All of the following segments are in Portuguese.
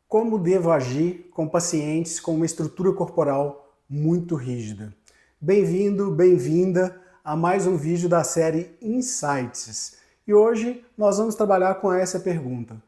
Como devo agir com pacientes com uma estrutura corporal muito rígida? Bem-vindo, bem-vinda a mais um vídeo da série Insights. E hoje nós vamos trabalhar com essa pergunta: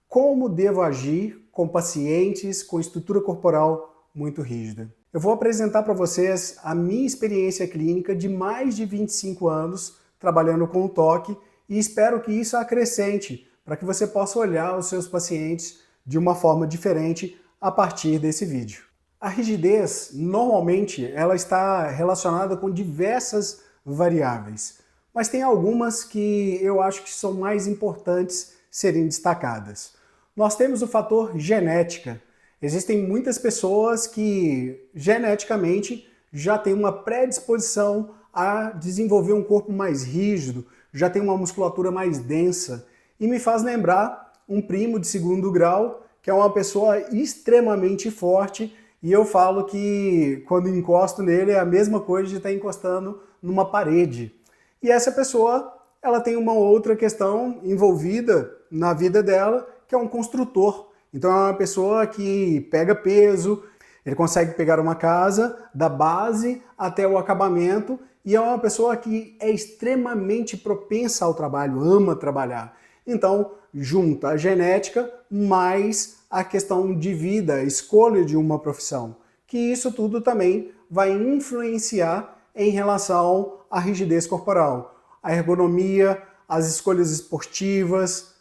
como devo agir com pacientes com estrutura corporal muito rígida? Eu vou apresentar para vocês a minha experiência clínica de mais de 25 anos trabalhando com o toque e espero que isso acrescente para que você possa olhar os seus pacientes de uma forma diferente a partir desse vídeo. A rigidez, normalmente, ela está relacionada com diversas variáveis, mas tem algumas que eu acho que são mais importantes serem destacadas. Nós temos o fator genética. Existem muitas pessoas que, geneticamente, já têm uma predisposição a desenvolver um corpo mais rígido, já tem uma musculatura mais densa, e me faz lembrar um primo de segundo grau, que é uma pessoa extremamente forte, e eu falo que quando encosto nele é a mesma coisa de estar encostando numa parede. E essa pessoa, ela tem uma outra questão envolvida na vida dela, que é um construtor. Então é uma pessoa que pega peso, ele consegue pegar uma casa da base até o acabamento, e é uma pessoa que é extremamente propensa ao trabalho, ama trabalhar. Então, junta a genética mais a questão de vida, a escolha de uma profissão, que isso tudo também vai influenciar em relação à rigidez corporal, a ergonomia, as escolhas esportivas.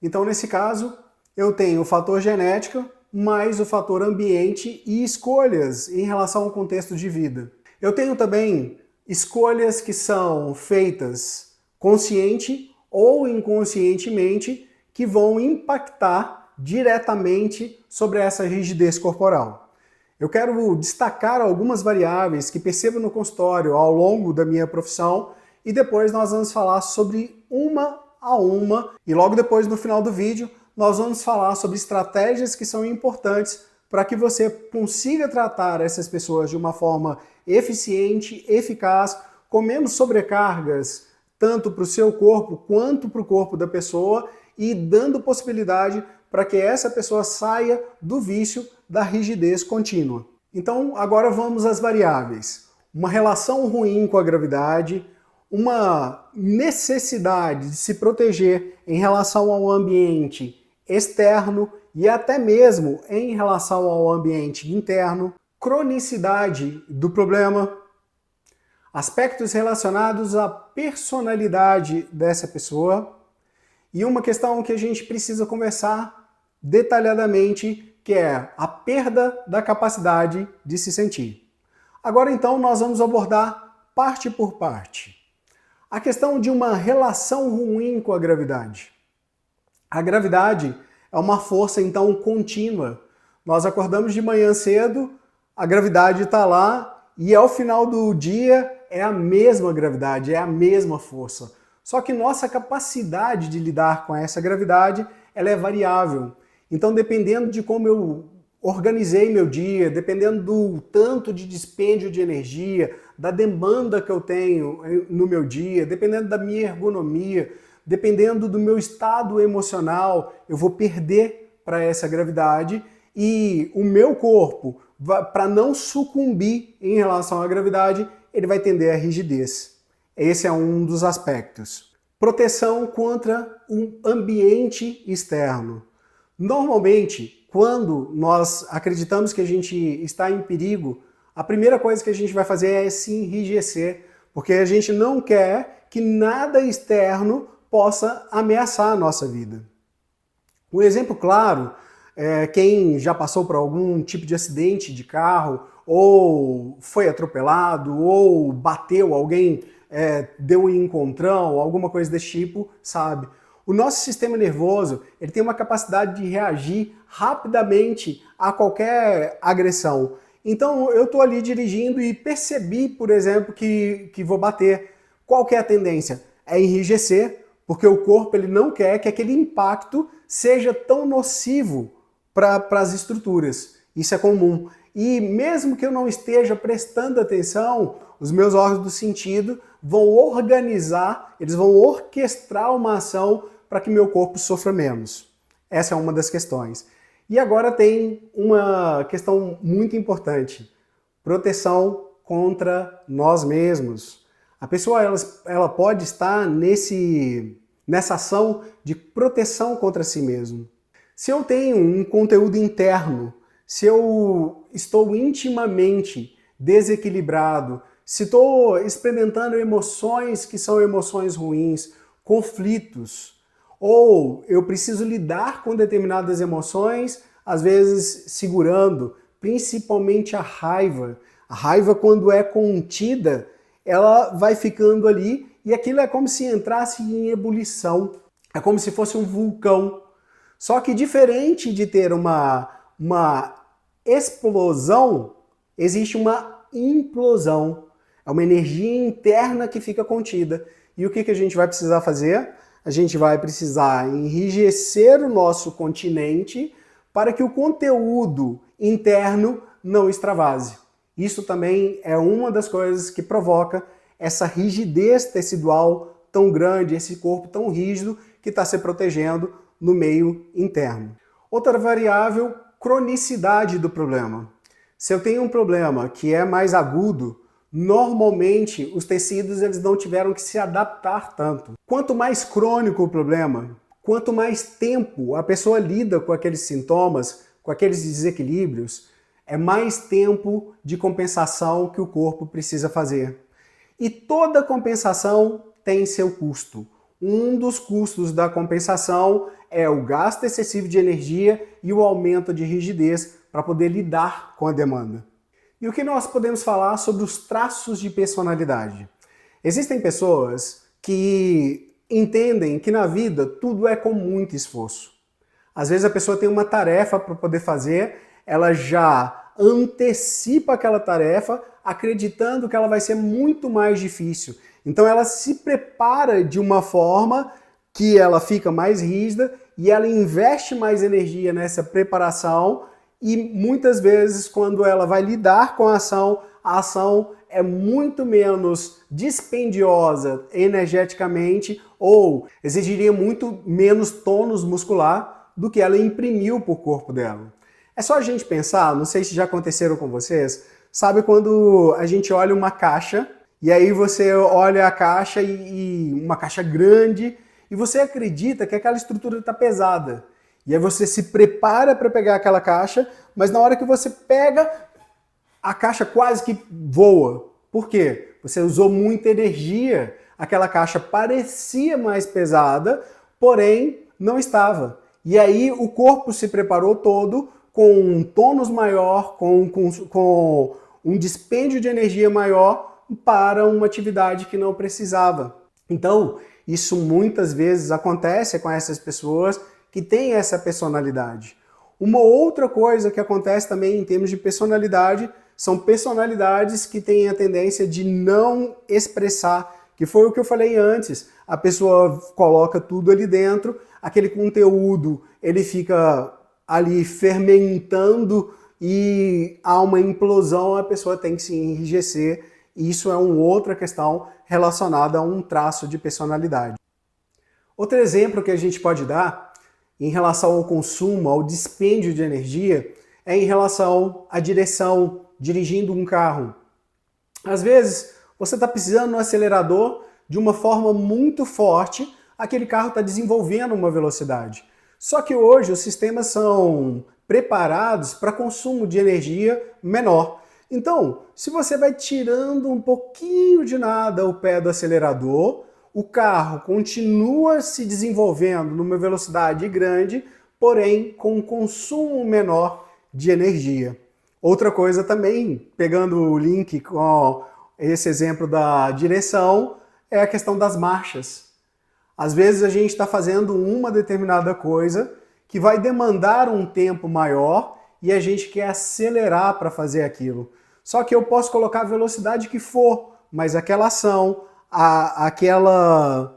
Então, nesse caso, eu tenho o fator genética mais o fator ambiente e escolhas em relação ao contexto de vida. Eu tenho também escolhas que são feitas consciente ou inconscientemente, que vão impactar diretamente sobre essa rigidez corporal. Eu quero destacar algumas variáveis que percebo no consultório ao longo da minha profissão e depois nós vamos falar sobre uma a uma e logo depois, no final do vídeo, nós vamos falar sobre estratégias que são importantes para que você consiga tratar essas pessoas de uma forma eficiente, eficaz, com menos sobrecargas, tanto para o seu corpo quanto para o corpo da pessoa e dando possibilidade para que essa pessoa saia do vício da rigidez contínua. Então, agora vamos às variáveis. Uma relação ruim com a gravidade, uma necessidade de se proteger em relação ao ambiente externo e até mesmo em relação ao ambiente interno, cronicidade do problema, aspectos relacionados à personalidade dessa pessoa e uma questão que a gente precisa conversar detalhadamente, que é a perda da capacidade de se sentir. Agora então nós vamos abordar parte por parte. A questão de uma relação ruim com a gravidade. A gravidade é uma força então contínua. Nós acordamos de manhã cedo, a gravidade está lá e ao final do dia é a mesma gravidade, é a mesma força. Só que nossa capacidade de lidar com essa gravidade, ela é variável. Então, dependendo de como eu organizei meu dia, dependendo do tanto de dispêndio de energia, da demanda que eu tenho no meu dia, dependendo da minha ergonomia, dependendo do meu estado emocional, eu vou perder para essa gravidade e o meu corpo, para não sucumbir em relação à gravidade, ele vai tender à rigidez. Esse é um dos aspectos. Proteção contra um ambiente externo. Normalmente, quando nós acreditamos que a gente está em perigo, a primeira coisa que a gente vai fazer é se enrijecer, porque a gente não quer que nada externo possa ameaçar a nossa vida. Um exemplo claro é quem já passou por algum tipo de acidente de carro, ou foi atropelado, ou bateu alguém, deu um encontrão, alguma coisa desse tipo, sabe? O nosso sistema nervoso, ele tem uma capacidade de reagir rapidamente a qualquer agressão. Então eu estou ali dirigindo e percebi, por exemplo, que vou bater. Qual que é a tendência? É enrijecer, porque o corpo ele não quer que aquele impacto seja tão nocivo para as estruturas. Isso é comum. E mesmo que eu não esteja prestando atenção, os meus órgãos do sentido vão organizar, eles vão orquestrar uma ação para que meu corpo sofra menos. Essa é uma das questões. E agora tem uma questão muito importante: proteção contra nós mesmos. A pessoa ela pode estar nessa ação de proteção contra si mesmo. Se eu tenho um conteúdo interno, se eu estou intimamente desequilibrado, se estou experimentando emoções que são emoções ruins, conflitos, ou eu preciso lidar com determinadas emoções, às vezes segurando, principalmente a raiva. A raiva, quando é contida, ela vai ficando ali e aquilo é como se entrasse em ebulição. É como se fosse um vulcão. Só que diferente de ter uma explosão, existe uma implosão. É uma energia interna que fica contida. E o que a gente vai precisar fazer? A gente vai precisar enrijecer o nosso continente para que o conteúdo interno não extravase. Isso também é uma das coisas que provoca essa rigidez tecidual tão grande, esse corpo tão rígido que está se protegendo no meio interno. Outra variável, cronicidade do problema. Se eu tenho um problema que é mais agudo, normalmente os tecidos eles não tiveram que se adaptar tanto. Quanto mais crônico o problema, quanto mais tempo a pessoa lida com aqueles sintomas, com aqueles desequilíbrios, é mais tempo de compensação que o corpo precisa fazer. E toda compensação tem seu custo. Um dos custos da compensação é o gasto excessivo de energia e o aumento de rigidez para poder lidar com a demanda. E o que nós podemos falar sobre os traços de personalidade? Existem pessoas que entendem que na vida tudo é com muito esforço. Às vezes a pessoa tem uma tarefa para poder fazer, ela já antecipa aquela tarefa acreditando que ela vai ser muito mais difícil. Então ela se prepara de uma forma que ela fica mais rígida e ela investe mais energia nessa preparação e muitas vezes quando ela vai lidar com a ação é muito menos dispendiosa energeticamente ou exigiria muito menos tônus muscular do que ela imprimiu para o corpo dela. É só a gente pensar, não sei se já aconteceram com vocês, sabe quando a gente olha uma caixa e aí você olha a caixa e uma caixa grande e você acredita que aquela estrutura está pesada. E aí você se prepara para pegar aquela caixa, mas na hora que você pega, a caixa quase que voa. Por quê? Você usou muita energia. Aquela caixa parecia mais pesada, porém não estava. E aí o corpo se preparou todo com um tônus maior, com um dispêndio de energia maior para uma atividade que não precisava. Então, isso muitas vezes acontece com essas pessoas que têm essa personalidade. Uma outra coisa que acontece também em termos de personalidade são personalidades que têm a tendência de não expressar, que foi o que eu falei antes. A pessoa coloca tudo ali dentro, aquele conteúdo ele fica ali fermentando e há uma implosão, a pessoa tem que se enrijecer. E isso é uma outra questão relacionada a um traço de personalidade. Outro exemplo que a gente pode dar em relação ao consumo, ao dispêndio de energia, é em relação à direção, dirigindo um carro. Às vezes, você está pisando no acelerador de uma forma muito forte, aquele carro está desenvolvendo uma velocidade. Só que hoje os sistemas são preparados para consumo de energia menor. Então, se você vai tirando um pouquinho de nada o pé do acelerador, o carro continua se desenvolvendo numa velocidade grande, porém com um consumo menor de energia. Outra coisa também, pegando o link com esse exemplo da direção, é a questão das marchas. Às vezes a gente está fazendo uma determinada coisa que vai demandar um tempo maior e a gente quer acelerar para fazer aquilo. Só que eu posso colocar a velocidade que for, mas aquela ação, aquela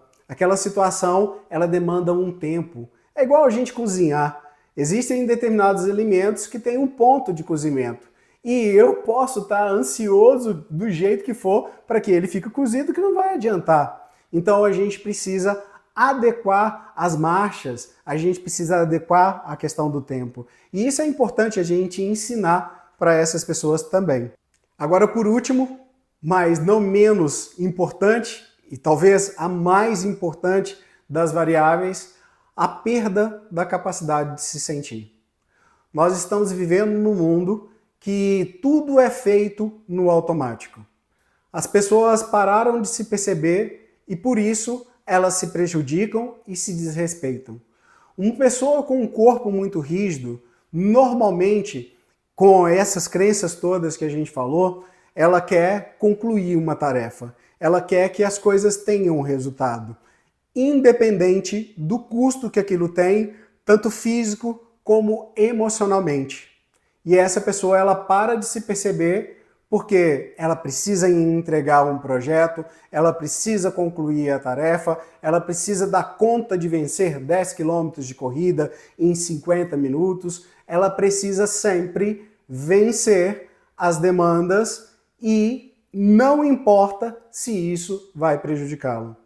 situação, ela demanda um tempo. É igual a gente cozinhar. Existem determinados alimentos que têm um ponto de cozimento. E eu posso estar ansioso do jeito que for para que ele fique cozido, que não vai adiantar. Então a gente precisa adequar as marchas, a gente precisa adequar a questão do tempo. E isso é importante a gente ensinar para essas pessoas também. Agora, por último, mas não menos importante, e talvez a mais importante das variáveis, a perda da capacidade de se sentir. Nós estamos vivendo num mundo que tudo é feito no automático. As pessoas pararam de se perceber e por isso elas se prejudicam e se desrespeitam. Uma pessoa com um corpo muito rígido, normalmente, com essas crenças todas que a gente falou, ela quer concluir uma tarefa. Ela quer que as coisas tenham um resultado, independente do custo que aquilo tem, tanto físico como emocionalmente. E essa pessoa ela para de se perceber porque ela precisa entregar um projeto, ela precisa concluir a tarefa, ela precisa dar conta de vencer 10 quilômetros de corrida em 50 minutos, ela precisa sempre vencer as demandas e não importa se isso vai prejudicá-lo.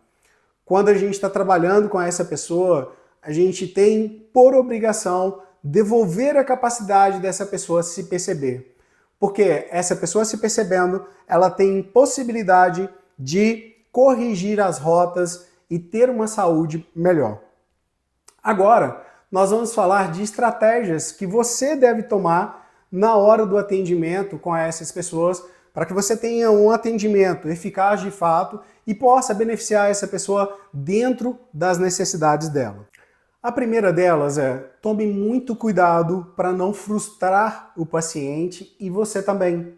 Quando a gente está trabalhando com essa pessoa, a gente tem por obrigação devolver a capacidade dessa pessoa se perceber. Porque essa pessoa se percebendo, ela tem possibilidade de corrigir as rotas e ter uma saúde melhor. Agora, nós vamos falar de estratégias que você deve tomar na hora do atendimento com essas pessoas, para que você tenha um atendimento eficaz de fato e possa beneficiar essa pessoa dentro das necessidades dela. A primeira delas é: tome muito cuidado para não frustrar o paciente e você também.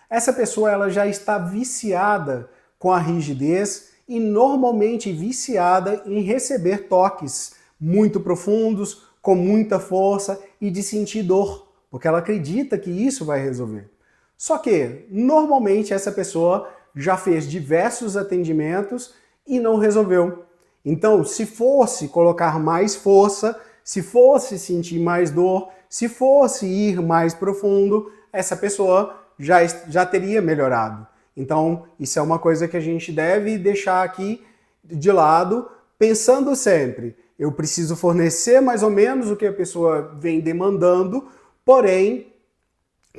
Essa pessoa ela já está viciada com a rigidez e normalmente viciada em receber toques muito profundos, com muita força e de sentir dor, porque ela acredita que isso vai resolver. Só que, normalmente, essa pessoa já fez diversos atendimentos e não resolveu. Então, se fosse colocar mais força, se fosse sentir mais dor, se fosse ir mais profundo, essa pessoa já teria melhorado. Então, isso é uma coisa que a gente deve deixar aqui de lado, pensando sempre: eu preciso fornecer mais ou menos o que a pessoa vem demandando, porém,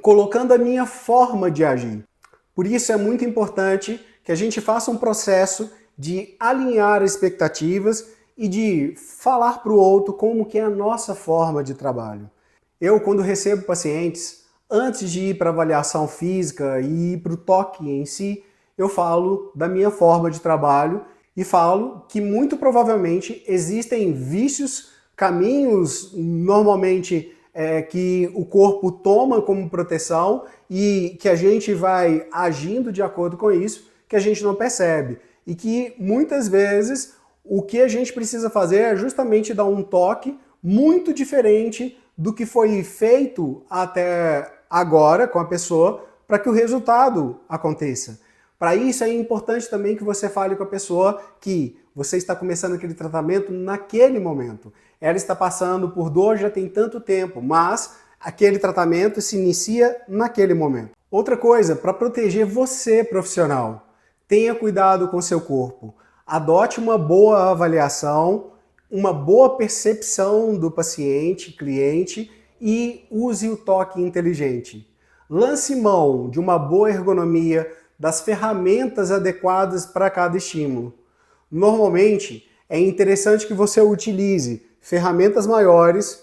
colocando a minha forma de agir. Por isso é muito importante que a gente faça um processo de alinhar expectativas e de falar para o outro como que é a nossa forma de trabalho. Eu, quando recebo pacientes, antes de ir para a avaliação física e ir para o toque em si, eu falo da minha forma de trabalho e falo que muito provavelmente existem vícios, caminhos normalmente que o corpo toma como proteção e que a gente vai agindo de acordo com isso, que a gente não percebe. E que muitas vezes o que a gente precisa fazer é justamente dar um toque muito diferente do que foi feito até agora com a pessoa para que o resultado aconteça. Para isso é importante também que você fale com a pessoa que você está começando aquele tratamento naquele momento. Ela está passando por dor já tem tanto tempo, mas aquele tratamento se inicia naquele momento. Outra coisa, para proteger você, profissional, tenha cuidado com seu corpo. Adote uma boa avaliação, uma boa percepção do paciente, cliente e use o toque inteligente. Lance mão de uma boa ergonomia, das ferramentas adequadas para cada estímulo. Normalmente, é interessante que você utilize ferramentas maiores,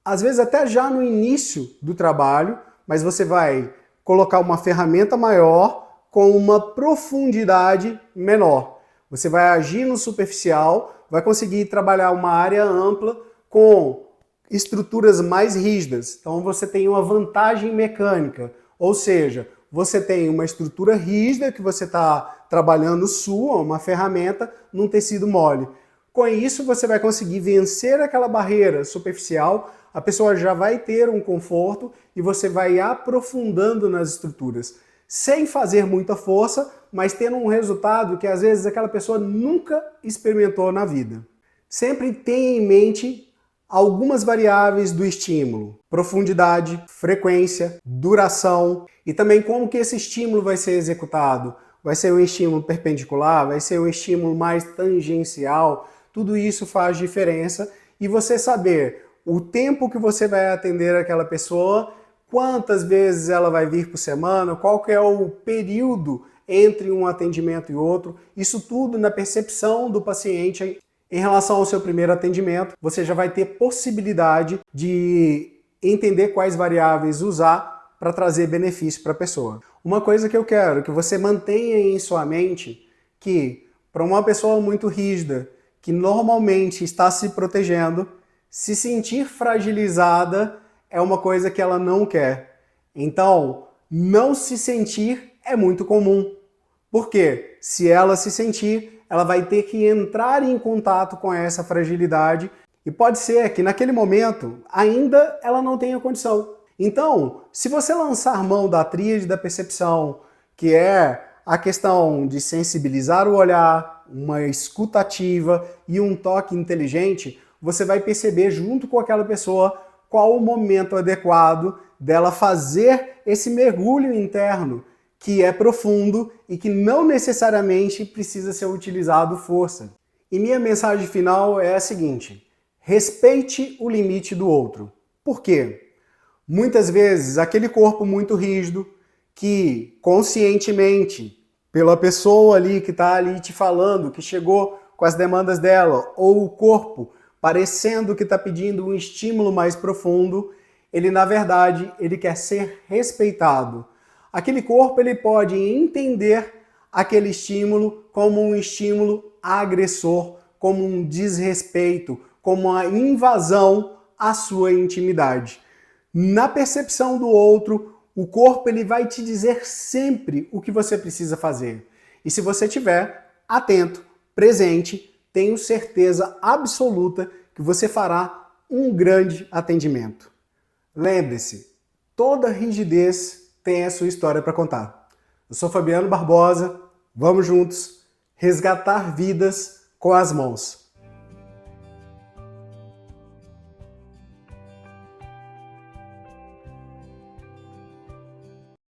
às vezes até já no início do trabalho, mas você vai colocar uma ferramenta maior com uma profundidade menor. Você vai agir no superficial, vai conseguir trabalhar uma área ampla com estruturas mais rígidas. Então você tem uma vantagem mecânica, ou seja, você tem uma estrutura rígida que você está trabalhando uma ferramenta num tecido mole. Com isso você vai conseguir vencer aquela barreira superficial, a pessoa já vai ter um conforto e você vai aprofundando nas estruturas, sem fazer muita força, mas tendo um resultado que às vezes aquela pessoa nunca experimentou na vida. Sempre tenha em mente algumas variáveis do estímulo: profundidade, frequência, duração e também como que esse estímulo vai ser executado. Vai ser um estímulo perpendicular? Vai ser um estímulo mais tangencial? tudo isso faz diferença. E você saber o tempo que você vai atender aquela pessoa, quantas vezes ela vai vir por semana, qual que é o período entre um atendimento e outro, isso tudo na percepção do paciente em relação ao seu primeiro atendimento, você já vai ter possibilidade de entender quais variáveis usar para trazer benefício para a pessoa. Uma coisa que eu quero que você mantenha em sua mente, que para uma pessoa muito rígida, que normalmente está se protegendo, se sentir fragilizada é uma coisa que ela não quer. Então, não se sentir é muito comum. Porque se ela se sentir, ela vai ter que entrar em contato com essa fragilidade e pode ser que naquele momento ainda ela não tenha condição. Então, se você lançar mão da tríade da percepção, que é a questão de sensibilizar o olhar, uma escuta ativa e um toque inteligente, você vai perceber junto com aquela pessoa qual o momento adequado dela fazer esse mergulho interno, que é profundo e que não necessariamente precisa ser utilizado força. E minha mensagem final é a seguinte: respeite o limite do outro. Por quê? Muitas vezes aquele corpo muito rígido, que conscientemente, pela pessoa ali que está ali te falando, que chegou com as demandas dela, ou o corpo parecendo que está pedindo um estímulo mais profundo, ele na verdade ele quer ser respeitado. Aquele corpo ele pode entender aquele estímulo como um estímulo agressor, como um desrespeito, como uma invasão à sua intimidade. Na percepção do outro, o corpo ele vai te dizer sempre o que você precisa fazer. E se você estiver atento, presente, tenho certeza absoluta que você fará um grande atendimento. Lembre-se, toda rigidez tem a sua história para contar. Eu sou Fabiano Barbosa, vamos juntos resgatar vidas com as mãos.